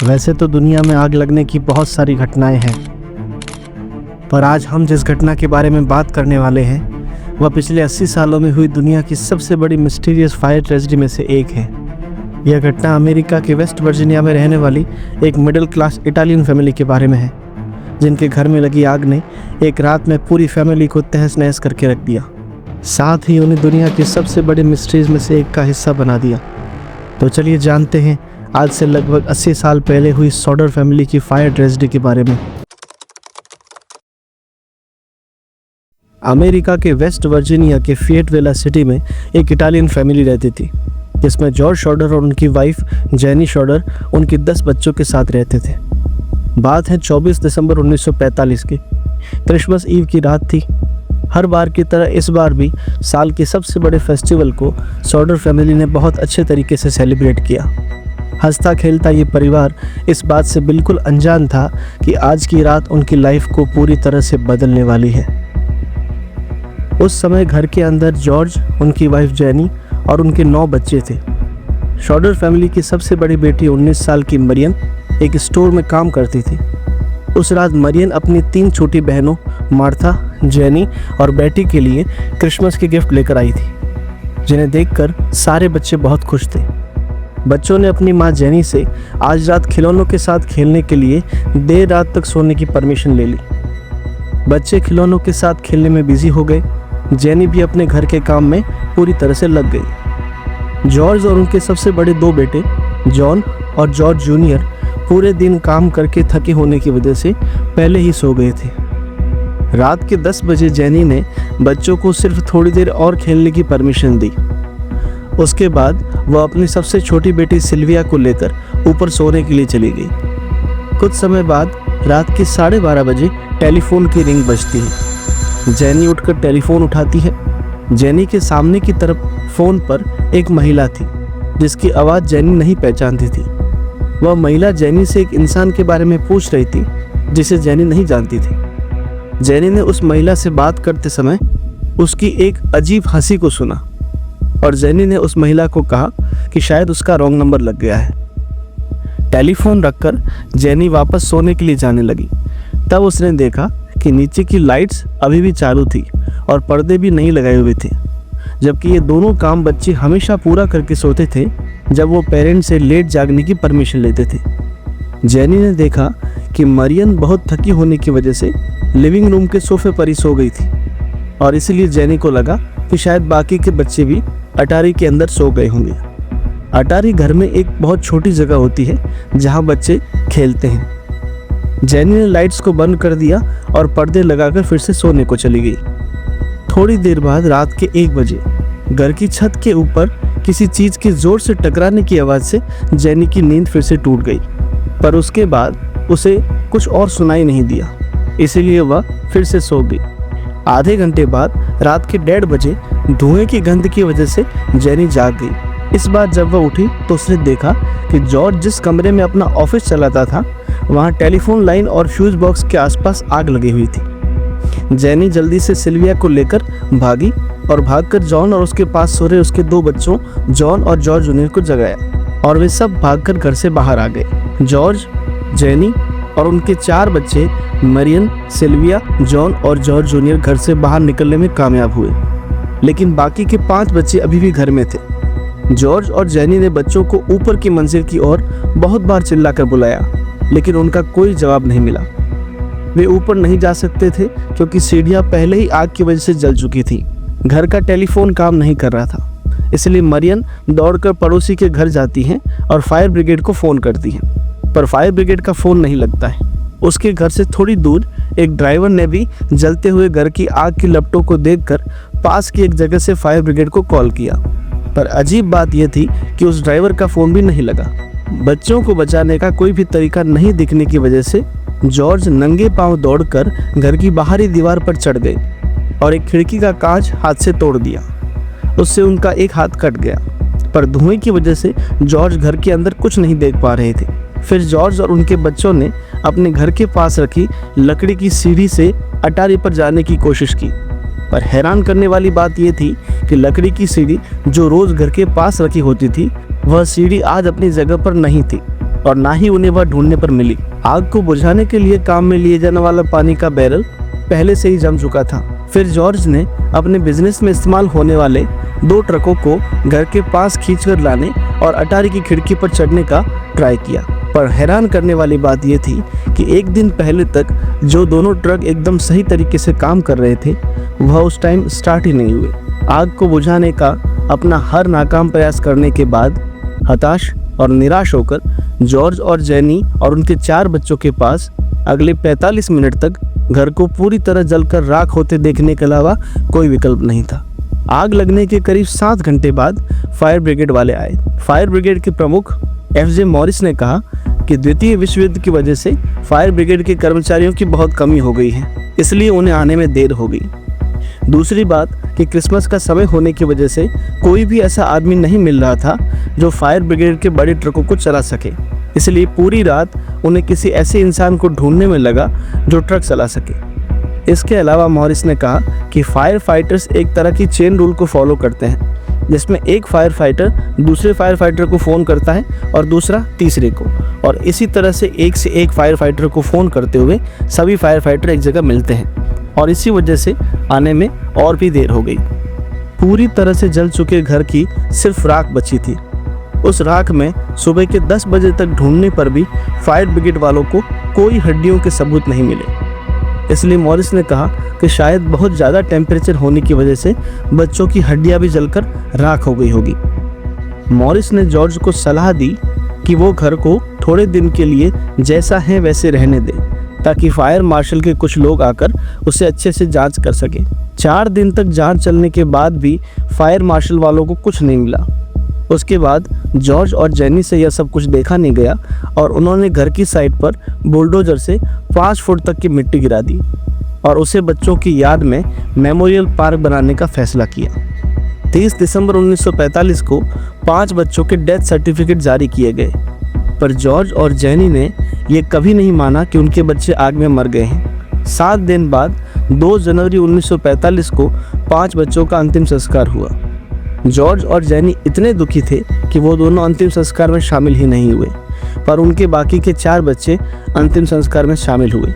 वैसे तो दुनिया में आग लगने की बहुत सारी घटनाएं हैं, पर आज हम जिस घटना के बारे में बात करने वाले हैं वह पिछले 80 सालों में हुई दुनिया की सबसे बड़ी मिस्टीरियस फायर ट्रेजेडी में से एक है। यह घटना अमेरिका के वेस्ट वर्जीनिया में रहने वाली एक मिडिल क्लास इटालियन फैमिली के बारे में है, जिनके घर में लगी आग ने एक रात में पूरी फैमिली को तहस नहस करके रख दिया, साथ ही उन्हें दुनिया की सबसे बड़ी मिस्ट्रीज में से एक का हिस्सा बना दिया। तो चलिए जानते हैं आज से लगभग 80 साल पहले हुई सॉडर फैमिली की फायर ट्रेजेडी के बारे में। अमेरिका के वेस्ट वर्जीनिया के फेयटविल सिटी में एक इटालियन फैमिली रहती थी, जिसमें जॉर्ज सॉडर और उनकी वाइफ जेनी सॉडर उनके 10 बच्चों के साथ रहते थे। बात है 24 दिसंबर 1945 की। क्रिसमस ईव की रात थी। हर बार की तरह इस बार भी साल के सबसे बड़े फेस्टिवल को सॉडर फैमिली ने बहुत अच्छे तरीके से सेलिब्रेट किया। हंसता खेलता ये परिवार इस बात से बिल्कुल अनजान था कि आज की रात उनकी लाइफ को पूरी तरह से बदलने वाली है। उस समय घर के अंदर जॉर्ज, उनकी वाइफ जेनी और उनके 9 बच्चे थे। सॉडर फैमिली की सबसे बड़ी बेटी 19 साल की मरियम एक स्टोर में काम करती थी। उस रात मरियम अपनी 3 छोटी बहनों मार्था, जेनी और बेटी के लिए क्रिसमस के गिफ्ट लेकर आई थी, जिन्हें देखकर सारे बच्चे बहुत खुश थे। बच्चों ने अपनी माँ जेनी से आज रात खिलौनों के साथ खेलने के लिए देर रात तक सोने की परमिशन ले ली। बच्चे खिलौनों के साथ खेलने में बिजी हो गए। जेनी भी अपने घर के काम में पूरी तरह से लग गई। जॉर्ज और उनके सबसे बड़े 2 बेटे जॉन और जॉर्ज जूनियर पूरे दिन काम करके थके होने की वजह से पहले ही सो गए थे। रात के 10 बजे जेनी ने बच्चों को सिर्फ थोड़ी देर और खेलने की परमिशन दी। उसके बाद वह अपनी सबसे छोटी बेटी सिल्विया को लेकर ऊपर सोने के लिए चली गई। कुछ समय बाद रात के 12:30 बजे टेलीफोन की रिंग बजती है। जेनी उठकर टेलीफोन उठाती है। जेनी के सामने की तरफ फोन पर एक महिला थी, जिसकी आवाज़ जेनी नहीं पहचानती थी। वह महिला जेनी से एक इंसान के बारे में पूछ रही थी, जिसे जेनी नहीं जानती थी। जेनी ने उस महिला से बात करते समय उसकी एक अजीब हंसी को सुना और जेनी ने उस महिला को कहा कि शायद उसका रॉन्ग नंबर लग गया है। टेलीफोन रखकर जेनी वापस सोने के लिए जाने लगी। तब उसने देखा कि नीचे की लाइट्स अभी भी चालू थी और पर्दे भी नहीं लगाए हुए थे, जबकि ये दोनों काम बच्चे हमेशा पूरा करके सोते थे जब वो पेरेंट्स से लेट जागने की परमिशन लेते थे। जेनी ने देखा कि मरियम बहुत थकी होने की वजह से लिविंग रूम के सोफे पर ही सो गई थी और इसलिए जेनी को लगा कि शायद बाकी के बच्चे भी अटारी के अंदर सो गए होंगे। अटारी घर में एक बहुत छोटी जगह होती है जहां बच्चे खेलते हैं। जेनी ने लाइट्स को बंद कर दिया और पर्दे लगाकर फिर से सोने को चली गई। थोड़ी देर बाद रात के 1 बजे घर की छत के ऊपर किसी चीज के जोर से टकराने की आवाज से जेनी की नींद फिर से टूट गई, पर उसके बाद उसे कुछ और सुनाई नहीं दिया, इसीलिए वह फिर से सो गई। आधे घंटे बाद रात के 1:30 बजे धुएं की गंध की वजह से जेनी जाग गई। इस बार जब वह उठी तो उसने देखा कि जॉर्ज जिस कमरे में अपना ऑफिस चलाता था वहाँ टेलीफोन लाइन और फ्यूज बॉक्स के आसपास आग लगी हुई थी। जेनी जल्दी से सिल्विया को लेकर भागी और भागकर जॉन और उसके पास सो रहे उसके 2 बच्चों जॉन और जॉर्ज जूनियर को जगाया और वे सब भागकर घर से बाहर आ गए। जॉर्ज, जेनी और उनके 4 बच्चे मरियम, सिल्विया, जॉन और जॉर्ज जूनियर घर से बाहर निकलने में कामयाब हुए, लेकिन बाकी के 5 बच्चे अभी भी घर में थे। जॉर्ज और जेनी ने बच्चों को ऊपर की मंजिल की ओर बहुत बार चिल्लाकर बुलाया, लेकिन उनका कोई जवाब नहीं मिला। वे ऊपर नहीं जा सकते थे क्योंकि सीढ़ियां पहले ही आग की वजह से जल चुकी थी। घर का टेलीफोन काम नहीं कर रहा था, इसलिए मरियम दौड़कर पड़ोसी के घर जाती हैं और फायर ब्रिगेड को फ़ोन करती हैं, पर फायर ब्रिगेड का फ़ोन नहीं लगता है। उसके घर से थोड़ी दूर एक ड्राइवर ने भी जलते हुए घर की आग की लपटों को देखकर पास की एक जगह से फायर ब्रिगेड को कॉल किया, पर अजीब बात यह थी कि उस ड्राइवर का फ़ोन भी नहीं लगा। बच्चों को बचाने का कोई भी तरीका नहीं दिखने की वजह से जॉर्ज नंगे पांव दौड़कर घर की बाहरी दीवार पर चढ़ गए और एक खिड़की का कांच हाथ से तोड़ दिया। उससे उनका एक हाथ कट गया, पर धुएं की वजह से जॉर्ज घर के अंदर कुछ नहीं देख पा रहे थे। फिर जॉर्ज और उनके बच्चों ने अपने घर के पास रखी लकड़ी की सीढ़ी से अटारी पर जाने की कोशिश की, पर हैरान करने वाली बात यह थी कि लकड़ी की सीढ़ी जो रोज घर के पास रखी होती थी, वह सीढ़ी आज अपनी जगह पर नहीं थी। और ना ही उन्हें वह ढूंढने पर मिली। आग को बुझाने के लिए काम में लिए जाने वाला पानी का बैरल पहले से ही जम चुका था। फिर जॉर्ज ने अपने बिजनेस में इस्तेमाल होने वाले 2 ट्रकों को घर के पास खींचकर लाने और अटारी की खिड़की पर चढ़ने का ट्राई किया, पर हैरान करने वाली बात यह थी कि एक दिन पहले तक जो दोनों ट्रक एकदम सही तरीके से काम कर रहे थे वह उस टाइम स्टार्ट ही नहीं हुए। आग को बुझाने का अपना हर नाकाम प्रयास करने के बाद हताश और निराश होकर जॉर्ज और जेनी और उनके 4 बच्चों के पास अगले 45 मिनट तक घर को पूरी तरह जलकर राख होते देखने के अलावा कोई विकल्प नहीं था। आग लगने के करीब 7 घंटे बाद फायर ब्रिगेड वाले आए। फायर ब्रिगेड के प्रमुख FJ मॉरिस ने कहा कि द्वितीय विश्व युद्ध की वजह से फायर ब्रिगेड के कर्मचारियों की बहुत कमी हो गई है, इसलिए उन्हें आने में देर हो गई। दूसरी बात कि क्रिसमस का समय होने की वजह से कोई भी ऐसा आदमी नहीं मिल रहा था जो फायर ब्रिगेड के बड़े ट्रकों को चला सके, इसलिए पूरी रात उन्हें किसी ऐसे इंसान को ढूंढने में लगा जो ट्रक चला सके। इसके अलावा मॉरिस ने कहा कि फायर फाइटर्स एक तरह की चेन रूल को फॉलो करते हैं, जिसमें एक फायर फाइटर दूसरे फायर फाइटर को फ़ोन करता है और दूसरा तीसरे को, और इसी तरह से एक फायर फाइटर को फ़ोन करते हुए सभी फायर फाइटर एक जगह मिलते हैं, और इसी वजह से आने में और भी देर हो गई। पूरी तरह से जल चुके घर की सिर्फ राख बची थी। उस राख में सुबह के 10 बजे तक ढूंढने पर भी फायर ब्रिगेड वालों को कोई हड्डियों के सबूत नहीं मिले। इसलिए मॉरिस ने कहा कि शायद बहुत ज़्यादा टेम्परेचर होने की वजह से बच्चों की हड्डियां भी जलकर राख हो गई होगी। मॉरिस ने जॉर्ज को सलाह दी कि वो घर को थोड़े दिन के लिए जैसा है वैसे रहने दे, ताकि फायर मार्शल के कुछ लोग आकर उसे अच्छे से जांच कर सके। 4 दिन तक जांच चलने के बाद भी फायर मार्शल वालों को कुछ नहीं मिला। उसके बाद जॉर्ज और जेनी से यह सब कुछ देखा नहीं गया और उन्होंने घर की साइड पर बुलडोजर से 5 फुट तक की मिट्टी गिरा दी और उसे बच्चों की याद में मेमोरियल पार्क बनाने का फैसला किया। 30 दिसंबर 1945 को 5 बच्चों के डेथ सर्टिफिकेट जारी किए गए, पर जॉर्ज और जेनी ने यह कभी नहीं माना कि उनके बच्चे आग में मर गए हैं। 7 दिन बाद 2 जनवरी 1945 को 5 बच्चों का अंतिम संस्कार हुआ। जॉर्ज और जेनी इतने दुखी थे कि वो दोनों अंतिम संस्कार में शामिल ही नहीं हुए, पर उनके बाकी के 4 बच्चे अंतिम संस्कार में शामिल हुए।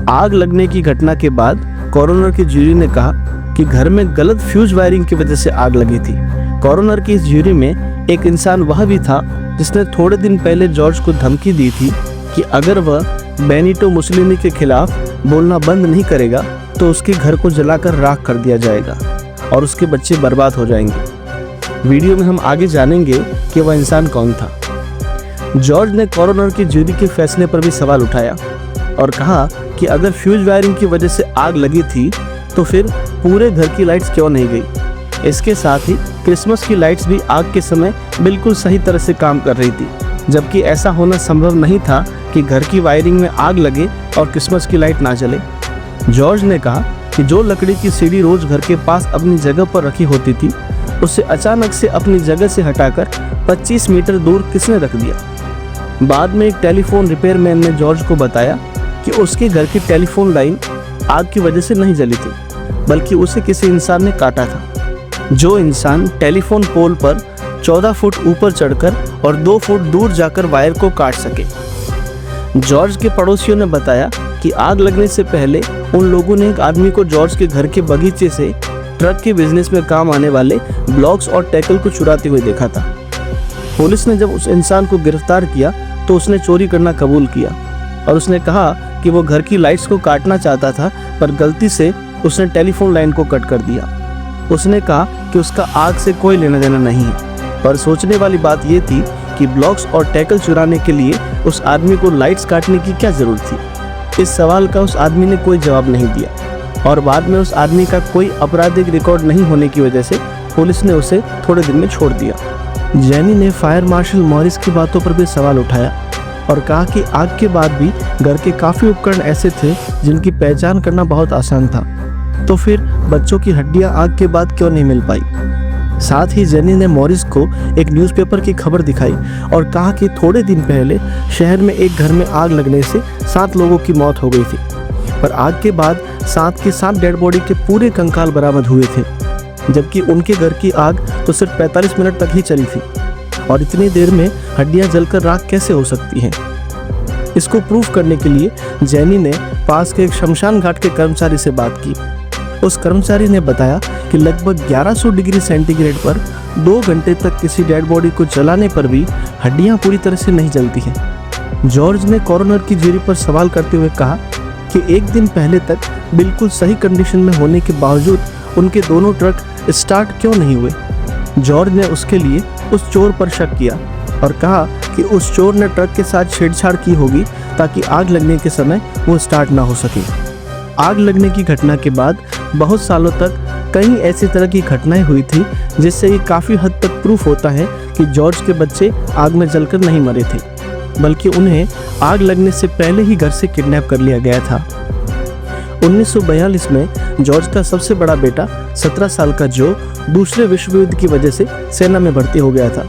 आग लगने की घटना के बाद कॉरोनर की ज्यूरी ने कहा कि घर में गलत फ्यूज वायरिंग की वजह से आग लगी थी। कॉरोनर की इस ज्यूरी में एक इंसान वह भी था जिसने थोड़े दिन पहले जॉर्ज को धमकी दी थी कि अगर वह बेनिटो मुसोलिनी के खिलाफ बोलना बंद नहीं करेगा तो उसके घर को जलाकर राख कर दिया जाएगा और उसके बच्चे बर्बाद हो जाएंगे। वीडियो में हम आगे जानेंगे कि वह इंसान कौन था। जॉर्ज ने कॉरोनर की ज्यूरी के फैसले पर भी सवाल उठाया और कहा कि अगर फ्यूज वायरिंग की वजह से आग लगी थी तो फिर पूरे घर की लाइट्स क्यों नहीं गई। इसके साथ ही क्रिसमस की लाइट्स भी आग के समय बिल्कुल सही तरह से काम कर रही थी, जबकि ऐसा होना संभव नहीं था कि घर की वायरिंग में आग लगे और क्रिसमस की लाइट ना जले। जॉर्ज ने कहा कि जो लकड़ी की सीढ़ी रोज घर के पास अपनी जगह पर रखी होती थी उसे अचानक से अपनी जगह से हटाकर 25 मीटर दूर किसने रख दिया। बाद में एक टेलीफोन रिपेयर मैन ने जॉर्ज को बताया कि उसके घर की टेलीफोन लाइन आग की वजह से नहीं जली थी, बल्कि उसे किसी इंसान ने काटा था, जो इंसान टेलीफोन पोल पर 14 फुट ऊपर चढ़कर और 2 फुट दूर जाकर वायर को काट सके। जॉर्ज के पड़ोसियों ने बताया कि आग लगने से पहले उन लोगों ने एक आदमी को जॉर्ज के घर के बगीचे से ट्रक के बिजनेस में काम आने वाले ब्लॉक्स और टैकल को चुराते हुए देखा था। पुलिस ने जब उस इंसान को गिरफ्तार किया तो उसने चोरी करना कबूल किया और उसने कहा कि वो घर की लाइट्स को काटना चाहता था, पर गलती से उसने टेलीफोन लाइन को कट कर दिया। उसने कहा कि उसका आग से कोई लेना देना नहीं है, पर सोचने वाली बात यह थी कि ब्लॉक्स और टैकल चुराने के लिए उस आदमी को लाइट्स काटने की क्या जरूरत थी। इस सवाल का उस आदमी ने कोई जवाब नहीं दिया और बाद में उस आदमी का कोई आपराधिक रिकॉर्ड नहीं होने की वजह से पुलिस ने उसे थोड़े दिन में छोड़ दिया। जेनी ने फायर मार्शल मॉरिस की बातों पर भी सवाल उठाया और कहा कि आग के बाद भी घर के काफ़ी उपकरण ऐसे थे जिनकी पहचान करना बहुत आसान था, तो फिर बच्चों की हड्डियां आग के बाद क्यों नहीं मिल पाई। साथ ही जेनी ने मॉरिस को एक न्यूज़पेपर की खबर दिखाई और कहा कि थोड़े दिन पहले शहर में एक घर में आग लगने से 7 लोगों की मौत हो गई थी, पर आग के बाद 7 के 7 डेड बॉडी के पूरे कंकाल बरामद हुए थे, जबकि उनके घर की आग तो सिर्फ 45 मिनट तक ही चली थी। और इतनी देर में हड्डियां जलकर राख कैसे हो सकती हैं। इसको प्रूफ करने के लिए जैनी ने पास के एक शमशान घाट के कर्मचारी से बात की। उस कर्मचारी ने बताया कि लगभग 1100 डिग्री सेंटीग्रेड पर 2 घंटे तक किसी डेड बॉडी को जलाने पर भी हड्डियां पूरी तरह से नहीं जलती हैं। जॉर्ज ने कॉरोनर की ज्यूरी पर सवाल करते हुए कहा कि एक दिन पहले तक बिल्कुल सही कंडीशन में होने के बावजूद उनके दोनों ट्रक स्टार्ट क्यों नहीं हुए। जॉर्ज ने उसके लिए उस चोर पर शक किया और कहा कि उस चोर ने ट्रक के साथ छेड़छाड़ की होगी ताकि आग लगने के समय वो स्टार्ट ना हो सके। आग लगने की घटना के बाद बहुत सालों तक कई ऐसी तरह की घटनाएं हुई थी जिससे ये काफ़ी हद तक प्रूफ होता है कि जॉर्ज के बच्चे आग में जलकर नहीं मरे थे, बल्कि उन्हें आग लगने से पहले ही घर से किडनैप कर लिया गया था। 1942 में जॉर्ज का सबसे बड़ा बेटा 17 साल का जो दूसरे विश्व युद्ध की वजह से सेना में भर्ती हो गया था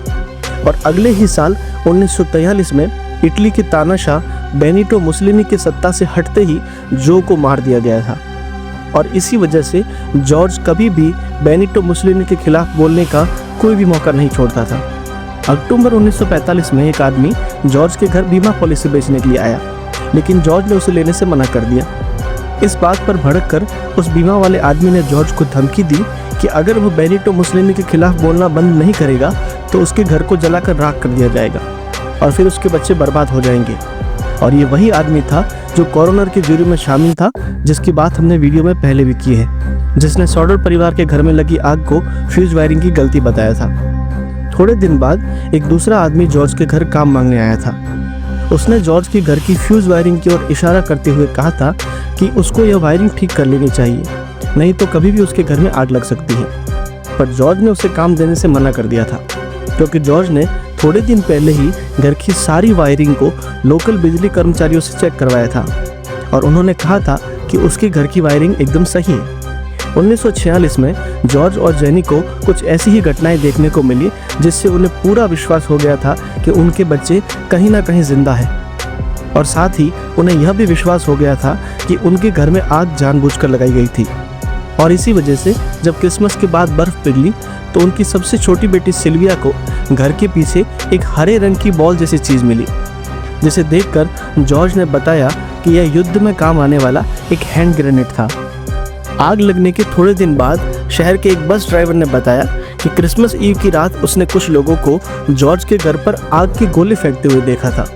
और अगले ही साल 1943 में इटली के तानाशाह बेनिटो मुसोलिनी के सत्ता से हटते ही जो को मार दिया गया था और इसी वजह से जॉर्ज कभी भी बेनिटो मुसोलिनी के खिलाफ बोलने का कोई भी मौका नहीं छोड़ता था। अक्टूबर 1945 में एक आदमी जॉर्ज के घर बीमा पॉलिसी बेचने के लिए आया, लेकिन जॉर्ज ने उसे लेने से मना कर दिया। इस बात पर भड़क कर उस बीमा वाले आदमी ने जॉर्ज को धमकी दी कि अगर वो बेनिटो मुसोलिनी के खिलाफ बोलना बंद नहीं करेगा तो उसके घर को जलाकर राख कर दिया जाएगा और फिर उसके बच्चे बर्बाद हो जाएंगे। और ये वही आदमी था जो कॉरोनर की ज्यूरी में शामिल था, जिसकी बात हमने वीडियो में पहले भी की है, जिसने सॉडर परिवार के घर में लगी आग को फ्यूज वायरिंग की गलती बताया था। थोड़े दिन बाद एक दूसरा आदमी जॉर्ज के घर काम मांगने आया था। उसने जॉर्ज के घर की फ्यूज वायरिंग की ओर इशारा करते हुए कहा था कि उसको यह वायरिंग ठीक कर लेनी चाहिए, नहीं तो कभी भी उसके घर में आग लग सकती है। पर जॉर्ज ने उसे काम देने से मना कर दिया था, क्योंकि जॉर्ज ने थोड़े दिन पहले ही घर की सारी वायरिंग को लोकल बिजली कर्मचारियों से चेक करवाया था और उन्होंने कहा था कि उसके घर की वायरिंग एकदम सही है। 1946 में जॉर्ज और जेनी को कुछ ऐसी ही घटनाएं देखने को मिली जिससे उन्हें पूरा विश्वास हो गया था कि उनके बच्चे कहीं ना कहीं जिंदा है और साथ ही उन्हें यह भी विश्वास हो गया था कि उनके घर में आग जानबूझकर लगाई गई थी। और इसी वजह से जब क्रिसमस के बाद बर्फ पिघली तो उनकी सबसे छोटी बेटी सिल्विया को घर के पीछे एक हरे रंग की बॉल जैसी चीज़ मिली, जिसे देखकर जॉर्ज ने बताया कि यह युद्ध में काम आने वाला एक हैंड ग्रेनेड था। आग लगने के थोड़े दिन बाद शहर के एक बस ड्राइवर ने बताया कि क्रिसमस ईव की रात उसने कुछ लोगों को जॉर्ज के घर पर आग के गोले फेंकते हुए देखा था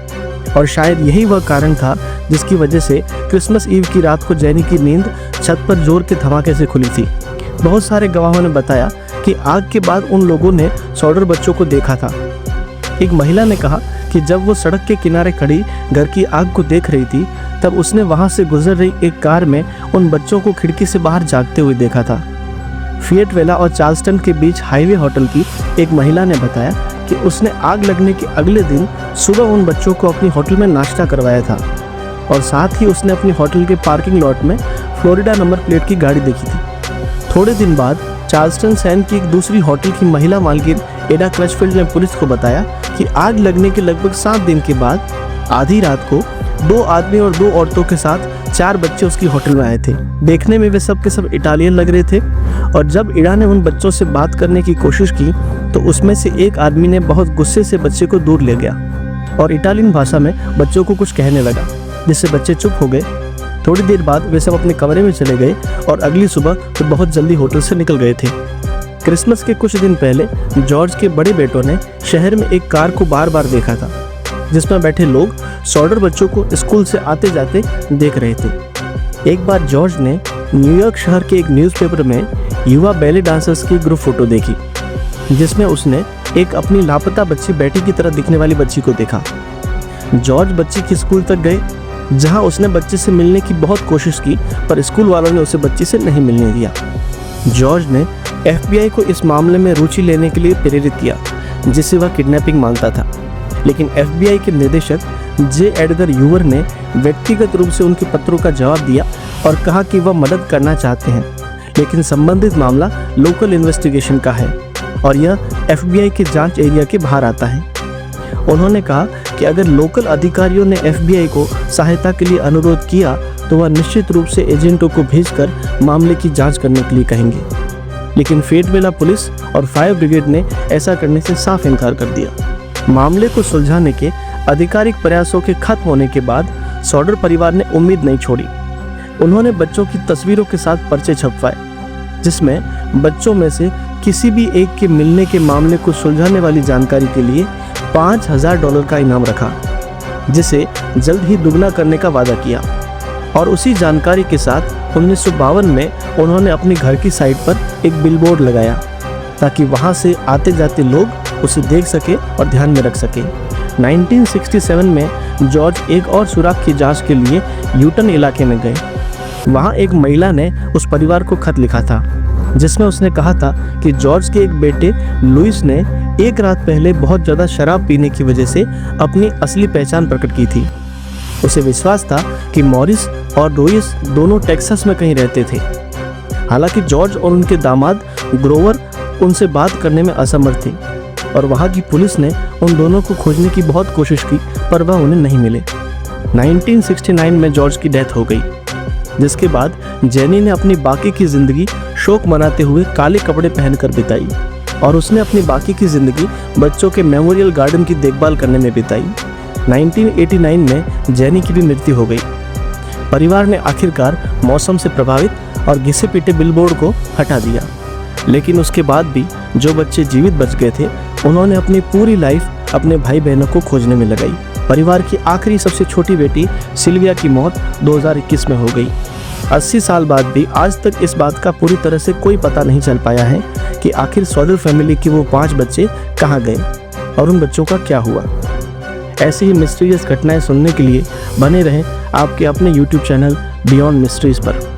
और शायद यही वह कारण था जिसकी वजह से क्रिसमस ईव की रात को जेनी की नींद छत पर जोर के धमाके से खुली थी। बहुत सारे गवाहों ने बताया कि आग के बाद उन लोगों ने सॉडर बच्चों को देखा था। एक महिला ने कहा कि जब वो सड़क के किनारे खड़ी घर की आग को देख रही थी तब उसने वहां से गुजर रही एक कार में उन बच्चों को खिड़की से बाहर जागते हुए देखा था। फिएटवेला और चार्ल्सटन के बीच हाईवे होटल की एक महिला ने बताया कि उसने आग लगने के अगले दिन सुबह उन बच्चों को अपनी होटल में नाश्ता करवाया था और साथ ही उसने अपनी होटल के पार्किंग लॉट में फ्लोरिडा नंबर प्लेट की गाड़ी देखी थी। थोड़े दिन बाद चार्ल्सटन सैन की एक दूसरी होटल की महिला मालकिन एडा क्रचफील्ड ने पुलिस को बताया कि आग लगने के लगभग 7 दिन के बाद आधी रात को 2 आदमी और 2 औरतों के साथ 4 बच्चे उसकी होटल में आए थे। देखने में वे सब के सब इटालियन लग रहे थे और जब इडा ने उन बच्चों से बात करने की कोशिश की तो उसमें से एक आदमी ने बहुत गुस्से से बच्चे को दूर ले गया और इटालियन भाषा में बच्चों को कुछ कहने लगा, जिससे बच्चे चुप हो गए। थोड़ी देर बाद वे सब अपने कमरे में चले गए और अगली सुबह वे बहुत जल्दी होटल से निकल गए थे। क्रिसमस के कुछ दिन पहले जॉर्ज के बड़े बेटों ने शहर में एक कार को बार बार देखा था जिसमें बैठे लोग सॉडर बच्चों को स्कूल से आते जाते देख रहे थे। एक बार जॉर्ज ने न्यूयॉर्क शहर के एक न्यूज़पेपर में युवा बैले डांसर्स की ग्रुप फोटो देखी, जिसमें उसने एक अपनी लापता बच्ची बेटी की तरह दिखने वाली बच्ची को देखा। जॉर्ज बच्ची की स्कूल तक गए, जहां उसने बच्चे से मिलने की बहुत कोशिश की, पर स्कूल वालों ने उसे बच्ची से नहीं मिलने दिया। जॉर्ज ने FBI को इस मामले में रुचि लेने के लिए प्रेरित किया, जिसे वह किडनैपिंग मानता था, लेकिन FBI के निदेशक जे एडगर यूवर ने व्यक्तिगत रूप से उनके पत्रों का जवाब दिया और कहा कि वह मदद करना चाहते हैं, लेकिन संबंधित मामला लोकल इन्वेस्टिगेशन का है और यह FBI के जांच एरिया के बाहर आता है। उन्होंने कहा कि अगर लोकल अधिकारियों ने FBI को सहायता के लिए अनुरोध किया तो वह निश्चित रूप से एजेंटों को भेजकर मामले की जांच करने के लिए कहेंगे, लेकिन फेटवेला पुलिस और फायर ब्रिगेड ने ऐसा करने से साफ इनकार कर दिया। मामले को सुलझाने के आधिकारिक प्रयासों के खत्म होने के बाद सॉडर परिवार ने उम्मीद नहीं छोड़ी। उन्होंने बच्चों की तस्वीरों के साथ पर्चे छपवाए, जिसमें बच्चों में से किसी भी एक के मिलने के मामले को सुलझाने वाली जानकारी के लिए $5000 का इनाम रखा, जिसे जल्द ही दुगना करने का वादा किया। और उसी जानकारी के साथ 1952 में उन्होंने अपनी घर की साइड पर एक बिलबोर्ड लगाया, ताकि वहां से आते जाते लोग उसे देख सके और ध्यान में रख सके। 1967 में जॉर्ज एक और सुराग की जांच के लिए यूटन इलाके में गए। वहां एक महिला ने उस परिवार को खत लिखा था, जिसमें उसने कहा था कि जॉर्ज के एक बेटे लुइस ने एक रात पहले बहुत ज़्यादा शराब पीने की वजह से अपनी असली पहचान प्रकट की थी। उसे विश्वास था कि मॉरिस और लुइस दोनों टेक्सास में कहीं रहते थे। हालांकि जॉर्ज और उनके दामाद ग्रोवर उनसे बात करने में असमर्थ थे और वहां की पुलिस ने उन दोनों को खोजने की बहुत कोशिश की, पर वह उन्हें नहीं मिले। 1969 में जॉर्ज की डेथ हो गई, जिसके बाद जेनी ने अपनी बाकी की ज़िंदगी शोक मनाते हुए काले कपड़े पहनकर बिताई और उसने अपनी बाकी की ज़िंदगी बच्चों के मेमोरियल गार्डन की देखभाल करने में बिताई। 1989 में जेनी की भी मृत्यु हो गई। परिवार ने आखिरकार मौसम से प्रभावित और घिसे पीटे बिलबोर्ड को हटा दिया, लेकिन उसके बाद भी जो बच्चे जीवित बच गए थे, उन्होंने अपनी पूरी लाइफ अपने भाई बहनों को खोजने में लगाई। परिवार की आखिरी सबसे छोटी बेटी सिल्विया की मौत 2021 में हो गई। 80 साल बाद भी आज तक इस बात का पूरी तरह से कोई पता नहीं चल पाया है कि आखिर सॉडर फैमिली के वो 5 बच्चे कहाँ गए और उन बच्चों का क्या हुआ। ऐसी ही मिस्टीरियस घटनाएं सुनने के लिए बने रहें आपके अपने YouTube चैनल बियॉन्ड मिस्ट्रीज पर।